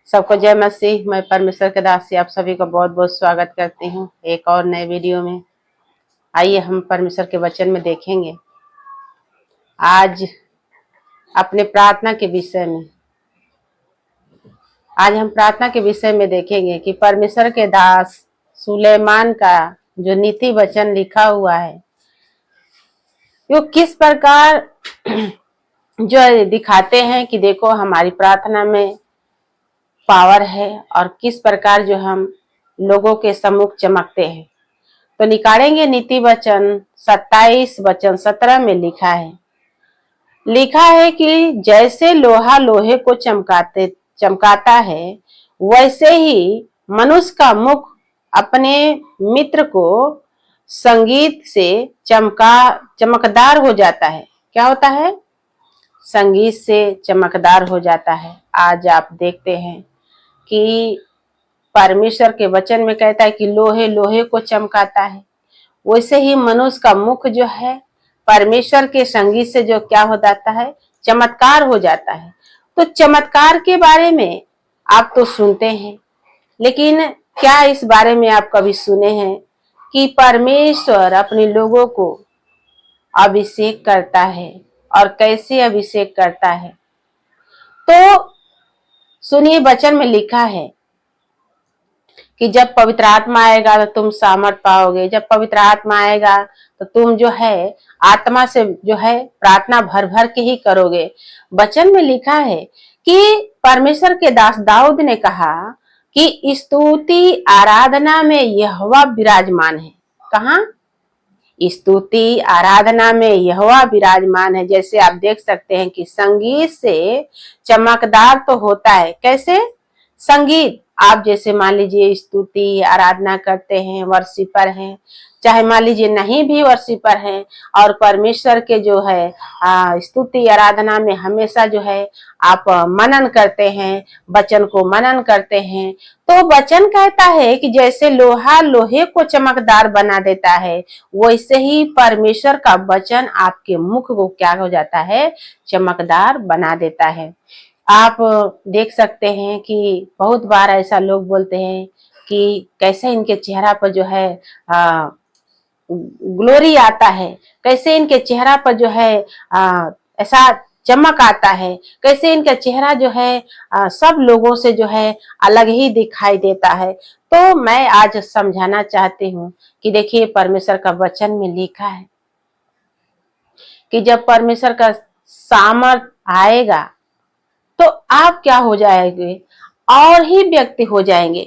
सबको जय मसीह। मैं परमेश्वर के दासी आप सभी का बहुत बहुत स्वागत करती हूँ एक और नए वीडियो में। आइए हम परमेश्वर के वचन में देखेंगे आज अपने प्रार्थना के विषय में। आज हम प्रार्थना के विषय में देखेंगे कि परमेश्वर के दास सुलेमान का जो नीति वचन लिखा हुआ है वो किस प्रकार जो दिखाते हैं कि देखो हमारी प्रार्थना में पावर है और किस प्रकार जो हम लोगों के सम्मुख चमकते हैं। तो निकालेंगे नीति वचन 27 वचन 17 में लिखा है कि जैसे लोहा लोहे को चमकाता है वैसे ही मनुष्य का मुख अपने मित्र को संगीत से चमकदार हो जाता है। क्या होता है? संगीत से चमकदार हो जाता है। आज आप देखते हैं कि परमेश्वर के वचन में कहता है कि लोहे लोहे को चमकाता है, वैसे ही मनुष्य का मुख जो है परमेश्वर के संगीत से जो क्या हो जाता है, चमत्कार हो जाता है। तो चमत्कार के बारे में आप तो सुनते हैं, लेकिन क्या इस बारे में आप कभी सुने हैं कि परमेश्वर अपने लोगों को अभिषेक करता है और कैसे अभिषेक करता है? तो सुनिए, वचन में लिखा है कि जब पवित्र आत्मा आएगा तो तुम सामर्थ पाओगे। जब पवित्र आत्मा आएगा तो तुम जो है आत्मा से जो है प्रार्थना भर भर के ही करोगे। वचन में लिखा है कि परमेश्वर के दास दाऊद ने कहा कि स्तुति आराधना में यहोवा विराजमान है। कहाँ? स्तुति आराधना में यहोवा विराजमान है। जैसे आप देख सकते हैं कि संगीत से चमकदार तो होता है। कैसे? संगीत आप जैसे मान लीजिए स्तुति आराधना करते हैं, वर्शिपर हैं, चाहे मान लीजिए नहीं भी वर्शिपर हैं और परमेश्वर के जो है स्तुति आराधना में हमेशा जो है आप मनन करते हैं, वचन को मनन करते हैं। तो वचन कहता है कि जैसे लोहा लोहे को चमकदार बना देता है वैसे ही परमेश्वर का वचन आपके मुख को क्या हो जाता है, चमकदार बना देता है। आप देख सकते हैं कि बहुत बार ऐसा लोग बोलते हैं कि कैसे इनके चेहरा पर जो है ग्लोरी आता है, कैसे इनके चेहरा पर जो है ऐसा चमक आता है, कैसे इनका चेहरा जो है सब लोगों से जो है अलग ही दिखाई देता है। तो मैं आज समझाना चाहती हूँ कि देखिए परमेश्वर का वचन में लिखा है कि जब परमेश्वर का सामर्थ आएगा तो आप क्या हो जाएंगे, और ही व्यक्ति हो जाएंगे।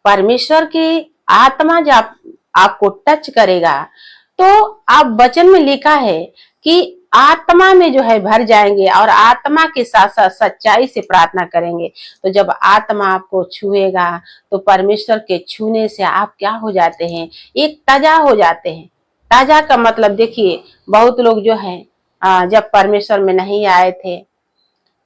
परमेश्वर की आत्मा जब आपको टच करेगा तो आप वचन में लिखा है कि आत्मा में जो है भर जाएंगे और आत्मा के साथ साथ सच्चाई से प्रार्थना करेंगे। तो जब आत्मा आपको छुएगा तो परमेश्वर के छूने से आप क्या हो जाते हैं, एक ताजा हो जाते हैं। ताजा का मतलब देखिए, बहुत लोग जो है जब परमेश्वर में नहीं आए थे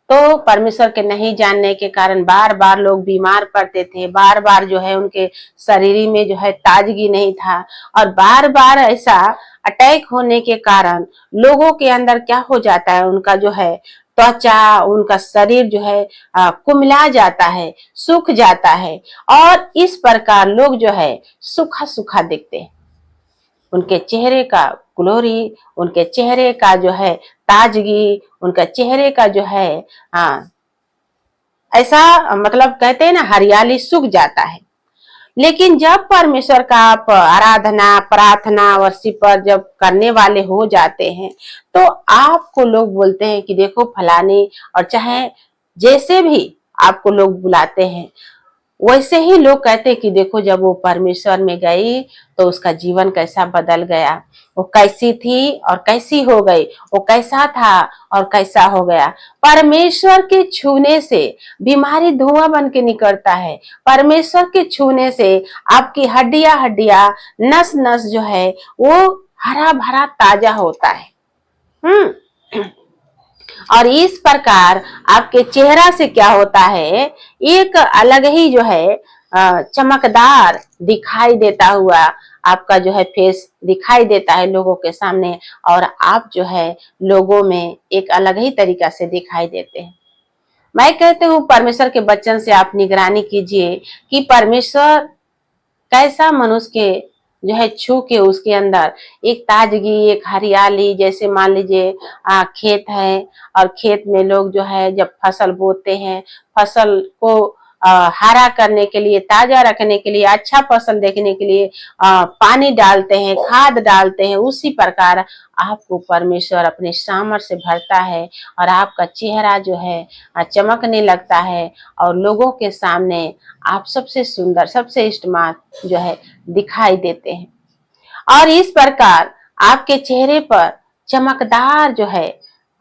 तो परमेश्वर के नहीं जानने के कारण बार बार लोग बीमार पड़ते थे, बार बार जो है उनके शरीर में जो है ताजगी नहीं था और बार बार ऐसा अटैक होने के कारण लोगों के अंदर क्या हो जाता है, उनका जो है त्वचा, उनका शरीर जो है कुम्हला जाता है, सूख जाता है और इस प्रकार लोग जो है सूखा सूखा दिखते हैं। उनके चेहरे का ग्लोरी, उनके चेहरे का जो है ताजगी, उनका चेहरे का जो है ऐसा मतलब कहते हैं ना, हरियाली सूख जाता है। लेकिन जब परमेश्वर का आप आराधना प्रार्थना वर्शिप पर जब करने वाले हो जाते हैं तो आपको लोग बोलते हैं कि देखो फलानी, और चाहे जैसे भी आपको लोग बुलाते हैं वैसे ही लोग कहते हैं कि देखो जब वो परमेश्वर में गई तो उसका जीवन कैसा बदल गया, वो कैसी थी और कैसी हो गई, वो कैसा था और कैसा हो गया। परमेश्वर के छूने से बीमारी धुआं बन के निकलता है। परमेश्वर के छूने से आपकी हड्डियां हड्डियां नस नस जो है वो हरा भरा ताजा होता है। और इस प्रकार आपके चेहरा से क्या होता है, एक अलग ही जो है चमकदार दिखाई देता हुआ आपका जो है फेस दिखाई देता है लोगों के सामने और आप जो है लोगों में एक अलग ही तरीका से दिखाई देते हैं। मैं कहती हूँ परमेश्वर के वचन से आप निगरानी कीजिए कि परमेश्वर कैसा मनुष्य के जो है छू के उसके अंदर एक ताजगी, एक हरियाली, जैसे मान लीजिए खेत है और खेत में लोग जो है जब फसल बोते हैं, फसल को हरा करने के लिए, ताजा रखने के लिए, अच्छा फसल देखने के लिए पानी डालते हैं, खाद डालते हैं, उसी प्रकार आपको परमेश्वर अपने सामर्थ्य से भरता है और आपका चेहरा जो है चमकने लगता है और लोगों के सामने आप सबसे सुंदर, सबसे स्मार्ट जो है दिखाई देते हैं। और इस प्रकार आपके चेहरे पर चमकदार जो है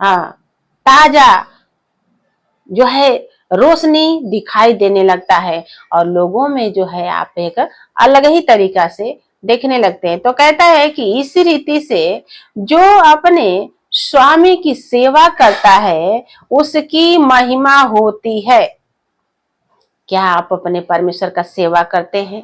ताजा जो है रोशनी दिखाई देने लगता है और लोगों में जो है आप एक अलग ही तरीका से देखने लगते हैं। तो कहता है कि इसी रीति से जो अपने स्वामी की सेवा करता है उसकी महिमा होती है। क्या आप अपने परमेश्वर का सेवा करते हैं?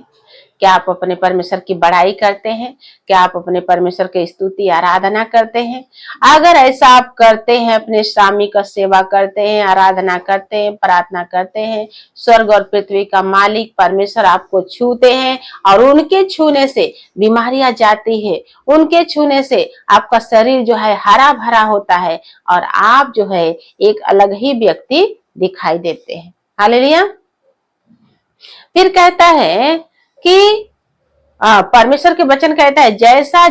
क्या आप अपने परमेश्वर की बड़ाई करते हैं? क्या आप अपने परमेश्वर की स्तुति आराधना करते हैं? अगर ऐसा आप करते हैं, अपने स्वामी का सेवा करते हैं, आराधना करते हैं, प्रार्थना करते हैं, स्वर्ग और पृथ्वी का मालिक परमेश्वर आपको छूते हैं और उनके छूने से बीमारियां जाती है, उनके छूने से आपका शरीर जो है हरा भरा होता है और आप जो है एक अलग ही व्यक्ति दिखाई देते हैं। हालेलुया। फिर कहता है कि परमेश्वर के वचन कहता है जैसा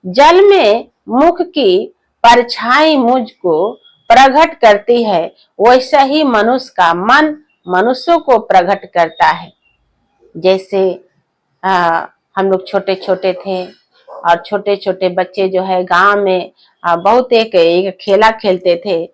जल में मुख की परछाई मुझको प्रकट करती है, वैसा ही मनुष्य का मन मनुष्यों को प्रकट करता है। जैसे हम लोग छोटे छोटे थे और छोटे छोटे बच्चे जो है गांव में बहुत एक खेला खेलते थे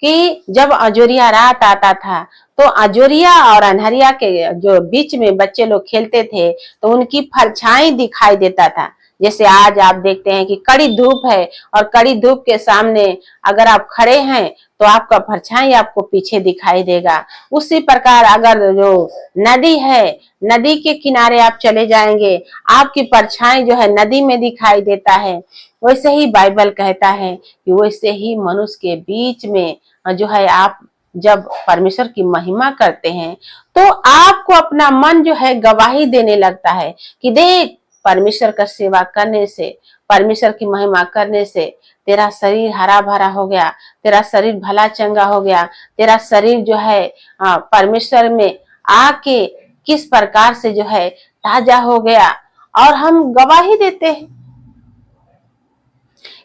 कि जब अजोरिया रात आता था तो अजोरिया और अनहरिया के जो बीच में बच्चे लोग खेलते थे तो उनकी परछाई दिखाई देता था। जैसे आज आप देखते हैं कि कड़ी धूप है और कड़ी धूप के सामने अगर आप खड़े हैं तो आपका परछाई आपको पीछे दिखाई देगा। उसी प्रकार अगर जो नदी है, नदी के किनारे आप चले जाएंगे, आपकी परछाई जो है नदी में दिखाई देता है। वैसे ही बाइबल कहता है कि वैसे ही मनुष्य के बीच में जो है आप जब परमेश्वर की महिमा करते हैं तो आपको अपना मन जो है गवाही देने लगता है कि देख, परमेश्वर का सेवा करने से, परमेश्वर की महिमा करने से तेरा शरीर हरा भरा हो गया, तेरा शरीर भला चंगा हो गया, तेरा शरीर जो है परमेश्वर में आके किस प्रकार से जो है ताजा हो गया। और हम गवाही देते हैं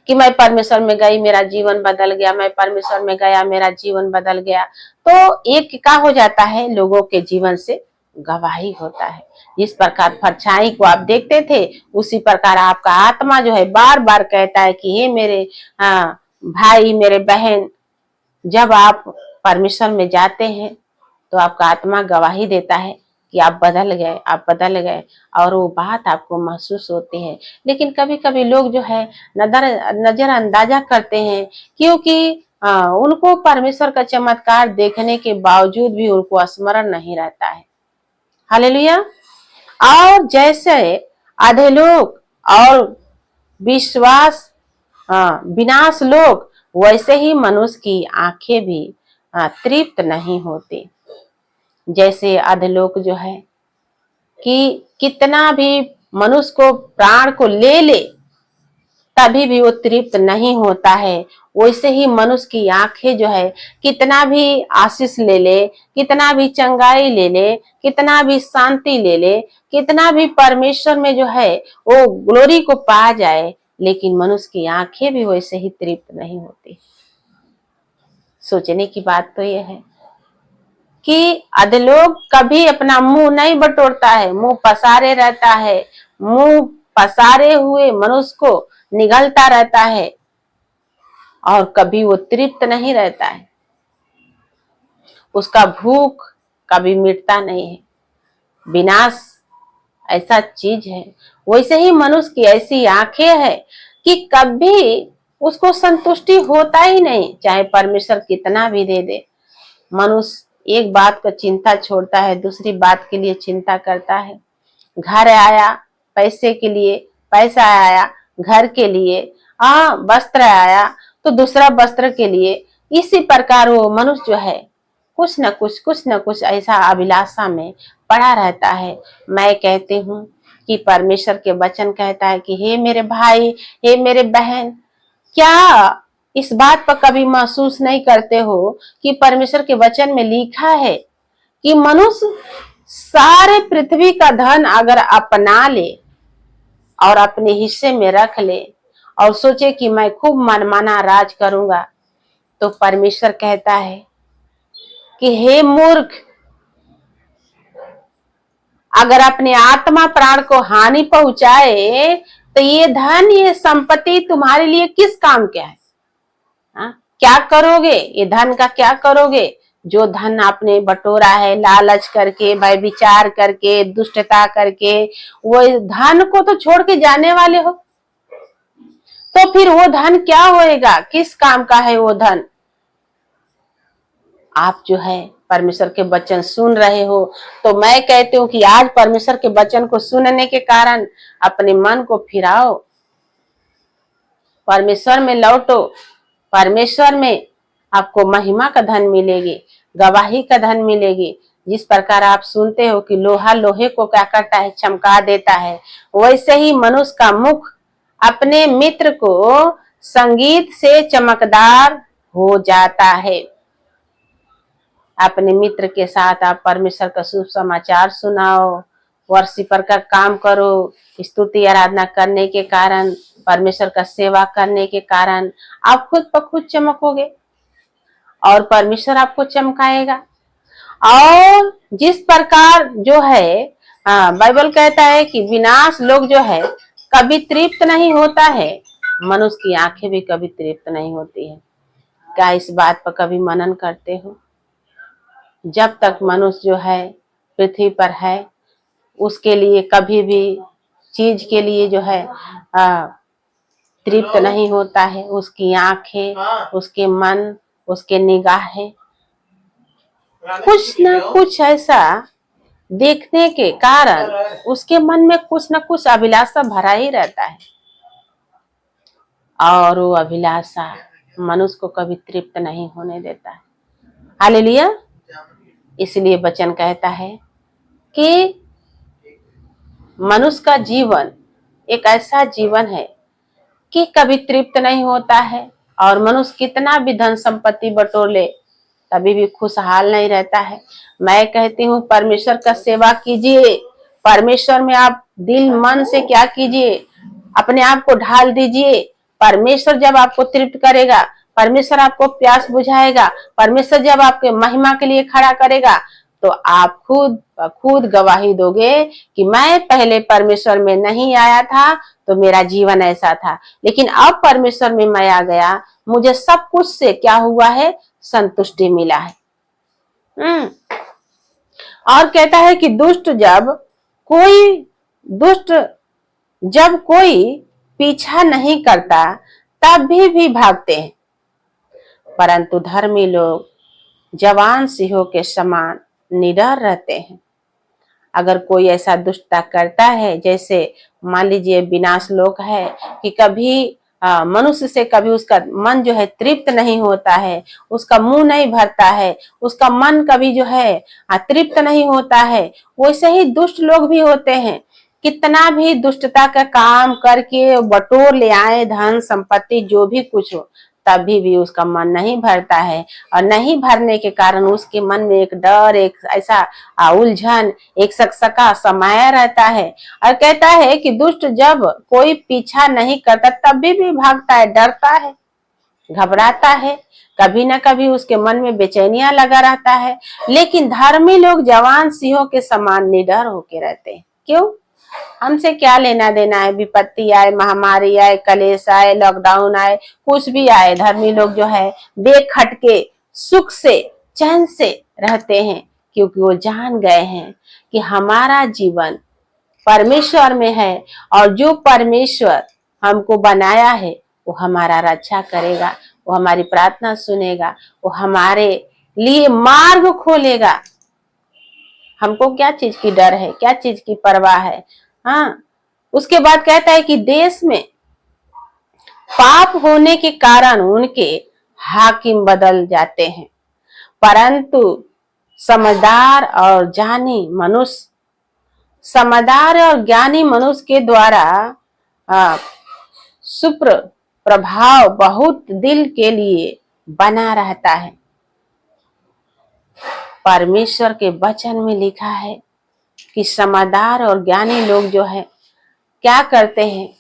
कि मैं परमेश्वर में गई, मेरा जीवन बदल गया, मैं परमेश्वर में गया, मेरा जीवन बदल गया। तो एक क्या हो जाता है, लोगों के जीवन से गवाही होता है। जिस प्रकार परछाई को आप देखते थे उसी प्रकार आपका आत्मा जो है बार बार कहता है कि हे मेरे भाई, मेरे बहन, जब आप परमेश्वर में जाते हैं तो आपका आत्मा गवाही देता है कि आप बदल गए, आप बदल गए, और वो बात आपको महसूस होती है। लेकिन कभी कभी लोग जो है नजरअंदाजा करते हैं क्योंकि उनको परमेश्वर का चमत्कार देखने के बावजूद भी उनको स्मरण नहीं रहता है। हालेलुया। और जैसे आधे लोग और विश्वास विनाश लोग, वैसे ही मनुष्य की आंखें भी तृप्त नहीं होती। जैसे अधलोक जो है कि कितना भी मनुष्य को प्राण को ले ले तभी भी वो तृप्त नहीं होता है, वैसे ही मनुष्य की आंखें जो है कितना भी आशीष ले ले, कितना भी चंगाई ले ले, कितना भी शांति ले ले, कितना भी परमेश्वर में जो है वो ग्लोरी को पा जाए, लेकिन मनुष्य की आंखें भी वैसे ही तृप्त नहीं होती। सोचने की बात तो यह है कि अधलोक कभी अपना मुंह नहीं बटोरता है, मुंह पसारे रहता है, मुंह पसारे हुए मनुष्य को निगलता रहता है और कभी वो तृप्त नहीं रहता है, उसका भूख कभी मिटता नहीं है। विनाश ऐसा चीज है। वैसे ही मनुष्य की ऐसी आंखें है कि कभी उसको संतुष्टि होता ही नहीं, चाहे परमेश्वर कितना भी दे दे। मनुष्य एक बात का चिंता छोड़ता है, दूसरी बात के लिए चिंता करता है। घर आया पैसे के लिए, पैसा आया घर के लिए, वस्त्र आया तो दूसरा वस्त्र के लिए, इसी प्रकार वो मनुष्य जो है कुछ न कुछ ऐसा अभिलाषा में पड़ा रहता है। मैं कहती हूँ कि परमेश्वर के वचन कहता है कि हे मेरे भाई, हे मेरे बहन, क्या इस बात पर कभी महसूस नहीं करते हो कि परमेश्वर के वचन में लिखा है कि मनुष्य सारे पृथ्वी का धन अगर अपना ले और अपने हिस्से में रख ले और सोचे कि मैं खूब मनमाना राज करूंगा, तो परमेश्वर कहता है कि हे मूर्ख, अगर अपने आत्मा प्राण को हानि पहुंचाए तो ये धन, ये संपत्ति तुम्हारे लिए किस काम क्या है? क्या करोगे? ये धन का क्या करोगे? जो धन आपने बटोरा है लालच करके, भय विचार करके, दुष्टता करके, वो धन को तो छोड़ के जाने वाले हो, तो फिर वो धन क्या होएगा? किस काम का है वो धन? आप जो है परमेश्वर के वचन सुन रहे हो, तो मैं कहती हूँ कि आज परमेश्वर के वचन को सुनने के कारण अपने मन को फिराओ, परमेश्वर में लौटो। परमेश्वर में आपको महिमा का धन मिलेगी, गवाही का धन मिलेगी। जिस प्रकार आप सुनते हो कि लोहा लोहे को क्या करता है? चमका देता है। वैसे ही मनुष्य का मुख अपने मित्र को संगीत से चमकदार हो जाता है। अपने मित्र के साथ आप परमेश्वर का शुभ समाचार सुनाओ, वर्षिपर का काम करो, स्तुति आराधना करने के कारण, परमेश्वर का सेवा करने के कारण आप खुद ब खुद चमकोगे और परमेश्वर आपको चमकाएगा। और जिस प्रकार जो है बाइबल कहता है कि विनाश लोग जो है कभी तृप्त नहीं होता है, मनुष्य की आंखें भी कभी तृप्त नहीं होती है। क्या इस बात पर कभी मनन करते हो? जब तक मनुष्य जो है पृथ्वी पर है, उसके लिए कभी भी चीज के लिए जो है तृप्त नहीं होता है। उसकी आंखें, उसके मन, उसके निगाहें कुछ न कुछ ऐसा देखने के कारण उसके मन में कुछ न कुछ अभिलाषा भरा ही रहता है, और वो अभिलाषा मनुष्य को कभी तृप्त नहीं होने देता है। हालेलुया। इसलिए वचन कहता है कि मनुष्य का जीवन एक ऐसा जीवन है कि कभी तृप्त नहीं होता है, और मनुष्य कितना भी धन संपत्ति बटोर ले तभी भी खुशहाल नहीं रहता है। मैं कहती हूँ परमेश्वर का सेवा कीजिए, परमेश्वर में आप दिल मन से क्या कीजिए, अपने आप को ढाल दीजिए। परमेश्वर जब आपको तृप्त करेगा, परमेश्वर आपको प्यास बुझाएगा, परमेश्वर जब आपके महिमा के लिए खड़ा करेगा, तो आप खुद गवाही दोगे कि मैं पहले परमेश्वर में नहीं आया था तो मेरा जीवन ऐसा था, लेकिन अब परमेश्वर में मैं आ गया, मुझे सब कुछ से क्या हुआ है? संतुष्टि मिला है। और कहता है कि जब कोई पीछा नहीं करता तब भी भागते हैं, परंतु धर्मी लोग जवान सिंहों के समान निडर रहते हैं। अगर कोई ऐसा दुष्टता करता है, जैसे मान लीजिए विनाश लोक है कि कभी मनुष्य से कभी उसका मन जो है तृप्त नहीं होता है, उसका मुंह नहीं भरता है, उसका मन कभी जो है तृप्त नहीं होता है, वैसे ही दुष्ट लोग भी होते हैं। कितना भी दुष्टता का काम करके बटोर ले आए धन संपत्ति जो भी कुछ हो, तभी भी उसका मन नहीं भरता है, और नहीं भरने के कारण उसके मन में एक डर, एक ऐसा उलझन, एक सकसका समाया रहता है। और कहता है कि दुष्ट जब कोई पीछा नहीं करता तभी भी भागता है, डरता है, घबराता है, कभी ना कभी उसके मन में बेचैनियां लगा रहता है। लेकिन धर्मी लोग जवान सिंहों के समान निडर होके रहते हैं। क्यों? हमसे क्या लेना देना है? विपत्ति आए, महामारी आए, कलेश आए, लॉकडाउन आए, कुछ भी आए, धर्मी लोग जो है बेखटके सुख से चैन से रहते हैं, क्योंकि वो जान गए हैं कि हमारा जीवन परमेश्वर में है, और जो परमेश्वर हमको बनाया है वो हमारा रक्षा करेगा, वो हमारी प्रार्थना सुनेगा, वो हमारे लिए मार्ग खोलेगा। हमको क्या चीज की डर है, क्या चीज की परवाह है? हाँ, उसके बाद कहता है कि देश में पाप होने के कारण उनके हाकिम बदल जाते हैं। परंतु समझदार और ज्ञानी मनुष्य के द्वारा सुप्र प्रभाव बहुत दिल के लिए बना रहता है। परमेश्वर के वचन में लिखा है कि समझदार और ज्ञानी लोग जो है क्या करते हैं,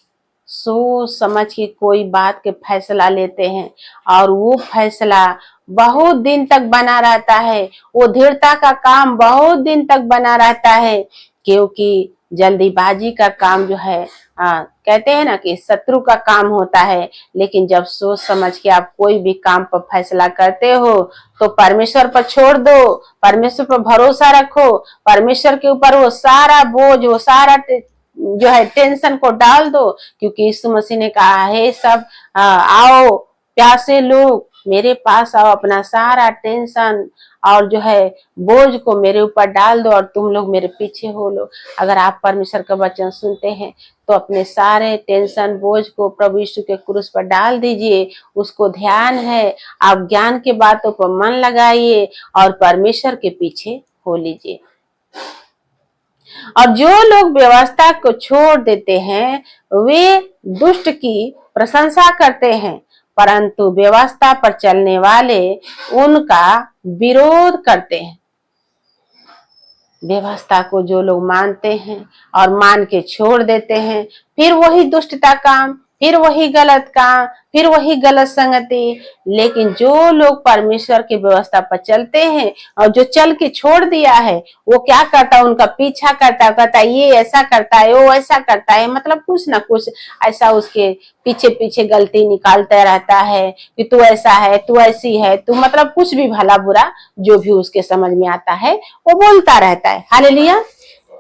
सोच समझ के कोई बात के फैसला लेते हैं और वो फैसला बहुत दिन तक बना रहता है। वो दृढ़ता का काम बहुत दिन तक बना रहता है, क्योंकि जल्दीबाजी का काम जो है कहते हैं ना कि शत्रु का काम होता है। लेकिन जब सोच समझ के आप कोई भी काम पर फैसला करते हो तो परमेश्वर पर छोड़ दो, परमेश्वर पर भरोसा रखो, परमेश्वर के ऊपर वो सारा बोझ, वो सारा जो है टेंशन को डाल दो। क्योंकि यीशु मसीह ने कहा है सब आओ प्यासे लोग मेरे पास आओ, अपना सारा टेंशन और जो है बोझ को मेरे ऊपर डाल दो और तुम लोग मेरे पीछे हो लो। अगर आप परमेश्वर का वचन सुनते हैं तो अपने सारे टेंशन बोझ को प्रभु यीशु के क्रूस पर डाल दीजिए। उसको ध्यान है, आप ज्ञान के बातों पर मन लगाइए और परमेश्वर के पीछे हो लीजिए। और जो लोग व्यवस्था को छोड़ देते हैं वे दुष्ट की प्रशंसा करते हैं, परंतु व्यवस्था पर चलने वाले उनका विरोध करते हैं। व्यवस्था को जो लोग मानते हैं और मान के छोड़ देते हैं, फिर वही दुष्टता काम, फिर वही गलत काम, फिर वही गलत संगति। लेकिन जो लोग परमेश्वर की व्यवस्था पर चलते हैं और जो चल के छोड़ दिया है वो क्या करता है, उनका पीछा करता है, कहता है ये ऐसा करता है, वो ऐसा करता है, मतलब कुछ ना कुछ ऐसा उसके पीछे पीछे गलती निकालता रहता है कि तू ऐसा है, तू ऐसी है, तू मतलब कुछ भी भला बुरा जो भी उसके समझ में आता है वो बोलता रहता है। हालेलुया।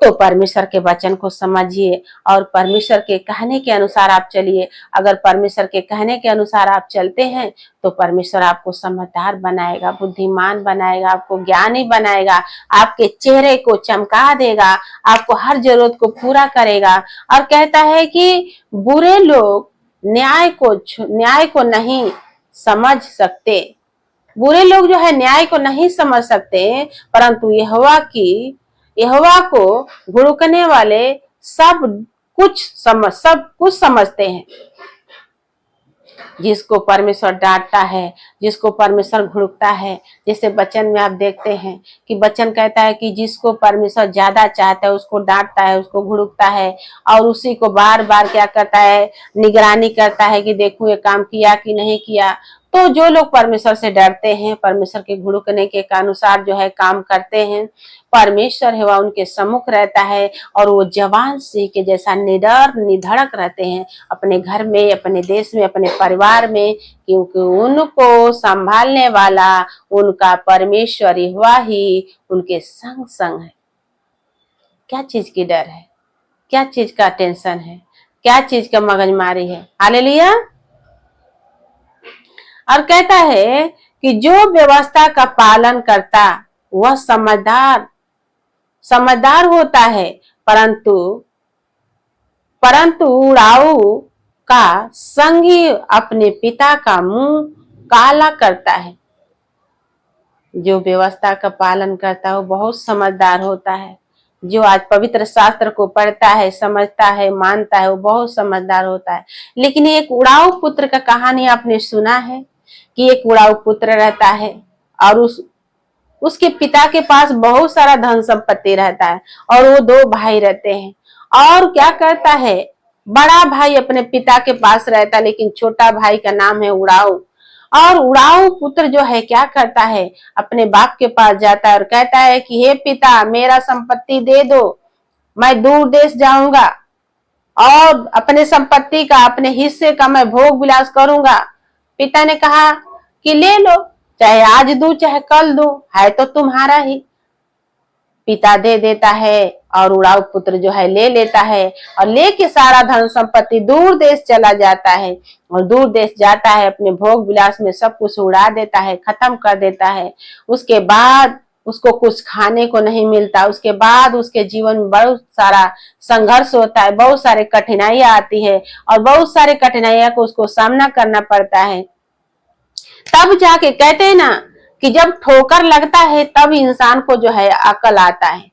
तो परमेश्वर के वचन को समझिए और परमेश्वर के कहने के अनुसार आप चलिए। अगर परमेश्वर के कहने के अनुसार आप चलते हैं तो परमेश्वर आपको समझदार बनाएगा, बुद्धिमान बनाएगा, आपको ज्ञानी बनाएगा, आपके चेहरे को चमका देगा, आपको हर जरूरत को पूरा करेगा। और कहता है कि बुरे लोग न्याय को नहीं समझ सकते, बुरे लोग जो है न्याय को नहीं समझ सकते, परंतु यहोवा को घुड़कने वाले सब कुछ समझते हैं। जिसको परमेश्वर डांटता है, जिसको परमेश्वर घुड़कता है, जैसे वचन में आप देखते हैं कि वचन कहता है कि जिसको परमेश्वर ज्यादा चाहता है उसको डांटता है, उसको घुड़कता है और उसी को बार बार क्या करता है, निगरानी करता है कि देखूं ये काम किया कि नहीं किया। तो जो लोग परमेश्वर से डरते हैं, परमेश्वर के घुड़कने के अनुसार जो है काम करते हैं, परमेश्वर है वह उनके सम्मुख रहता है और वो जवान सिंह के जैसा निडर निधड़क रहते हैं अपने घर में, अपने देश में, अपने परिवार में, क्योंकि उनको संभालने वाला उनका परमेश्वर यहोवा ही उनके संग संग है। क्या चीज की डर है, क्या चीज का टेंशन है, क्या चीज का मगजमारी है। हालेलुया। और कहता है कि जो व्यवस्था का पालन करता वह समझदार होता है, परंतु उड़ाऊ का संगी अपने पिता का मुंह काला करता है। जो व्यवस्था का पालन करता है वो बहुत समझदार होता है। जो आज पवित्र शास्त्र को पढ़ता है, समझता है, मानता है, वो बहुत समझदार होता है। लेकिन एक उड़ाऊ पुत्र का कहानी आपने सुना है कि एक उड़ाऊ पुत्र रहता है और उसके पिता के पास बहुत सारा धन संपत्ति रहता है और वो दो भाई रहते हैं। और क्या करता है, बड़ा भाई अपने पिता के पास रहता है लेकिन छोटा भाई का नाम है उड़ाऊ। और उड़ाऊ पुत्र जो है क्या करता है, अपने बाप के पास जाता है और कहता है कि हे पिता मेरा संपत्ति दे दो, मैं दूर देश जाऊंगा और अपने संपत्ति का, अपने हिस्से का मैं भोग विलास करूंगा। पिता ने कहा कि ले लो, चाहे आज दूं चाहे कल दूं, है तो तुम्हारा ही। पिता दे देता है और उड़ाऊ पुत्र जो है ले लेता है और लेके सारा धन संपत्ति दूर देश चला जाता है और दूर देश जाता है, अपने भोग विलास में सब कुछ उड़ा देता है, खत्म कर देता है। उसके बाद उसको कुछ खाने को नहीं मिलता, उसके बाद उसके जीवन में बहुत सारा संघर्ष होता है, बहुत सारे कठिनाइयां आती है और बहुत सारे कठिनाइयों को उसको सामना करना पड़ता है। तब जाके कहते हैं ना कि जब ठोकर लगता है तब इंसान को जो है अकल आता है।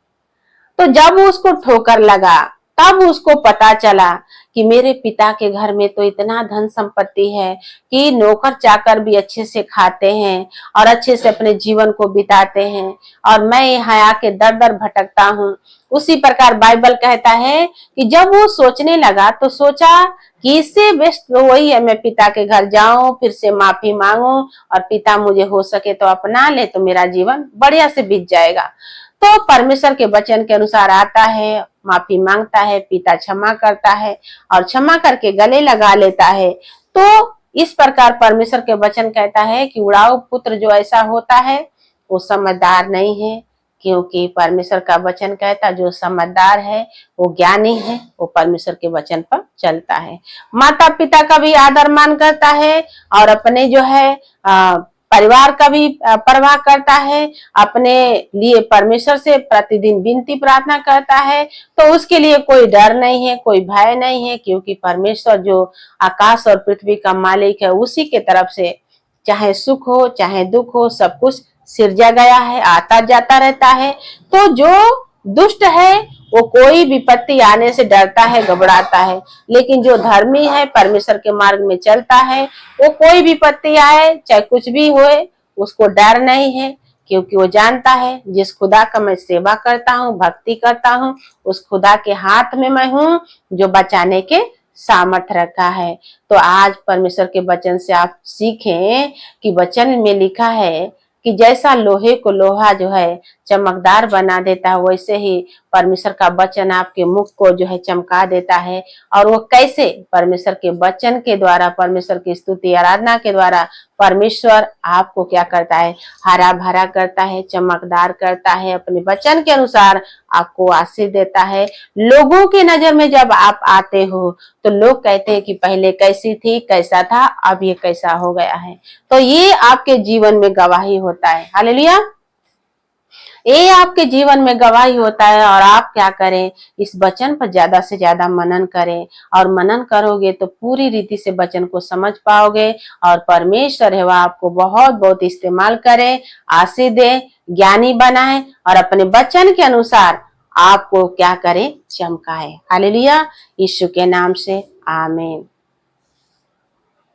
तो जब उसको ठोकर लगा तब उसको पता चला कि मेरे पिता के घर में तो इतना धन संपत्ति है कि नौकर चाकर भी अच्छे से खाते हैं और अच्छे से अपने जीवन को बिताते हैं, और मैं यहाँ आके दर दर भटकता हूँ। उसी प्रकार बाइबल कहता है कि जब वो सोचने लगा तो सोचा कि इससे बेस्ट तो वही है, मैं पिता के घर जाऊं, फिर से माफी मांगू और पिता मुझे हो सके तो अपना ले, तो मेरा जीवन बढ़िया से बीत जाएगा। तो परमेश्वर के वचन के अनुसार आता है, माफी मांगता है, पिता क्षमा करता है और क्षमा करके गले लगा लेता है। तो इस प्रकार परमेश्वर के वचन कहता है कि उड़ाऊ पुत्र जो ऐसा होता है वो समझदार नहीं है, क्योंकि परमेश्वर का वचन कहता जो समझदार है वो ज्ञानी है, वो परमेश्वर के वचन पर चलता है, माता पिता का भी आदर मान करता है और अपने जो है परिवार का भी परवाह करता है, अपने लिए परमेश्वर से प्रतिदिन विनती प्रार्थना करता है। तो उसके लिए कोई डर नहीं है, कोई भय नहीं है, क्योंकि परमेश्वर जो आकाश और पृथ्वी का मालिक है उसी के तरफ से चाहे सुख हो चाहे दुख हो सब कुछ सिरजा गया है, आता जाता रहता है। तो जो दुष्ट है वो कोई विपत्ति आने से डरता है, घबराता है, लेकिन जो धर्मी है परमेश्वर के मार्ग में चलता है वो कोई विपत्ति आए चाहे कुछ भी होए उसको डर नहीं है, क्योंकि वो जानता है जिस खुदा का मैं सेवा करता हूँ, भक्ति करता हूँ, उस खुदा के हाथ में मैं हूँ जो बचाने के सामर्थ रखा है। तो आज परमेश्वर के वचन से आप सीखें कि वचन में लिखा है कि जैसा लोहे को लोहा जो है चमकदार बना देता है, वैसे ही परमेश्वर का वचन आपके मुख को जो है चमका देता है। और वो कैसे? परमेश्वर के वचन के द्वारा, परमेश्वर की स्तुति आराधना के द्वारा परमेश्वर आपको क्या करता है? हरा भरा करता है, चमकदार करता है, अपने वचन के अनुसार आपको आशीष देता है। लोगों की नजर में जब आप आते हो तो लोग कहते हैं कि पहले कैसी थी, कैसा था, अब ये कैसा हो गया है। तो ये आपके जीवन में गवाही होता है। हालेलुया, ये आपके जीवन में गवाही होता है। और आप क्या करें? इस वचन पर ज्यादा से ज्यादा मनन करें, और मनन करोगे तो पूरी रीति से वचन को समझ पाओगे, और परमेश्वर है वह आपको बहुत बहुत इस्तेमाल करे, आशीष दे, ज्ञानी बनाए और अपने वचन के अनुसार आपको क्या करे? चमकाए। हालेलुया, यीशु के नाम से आमीन।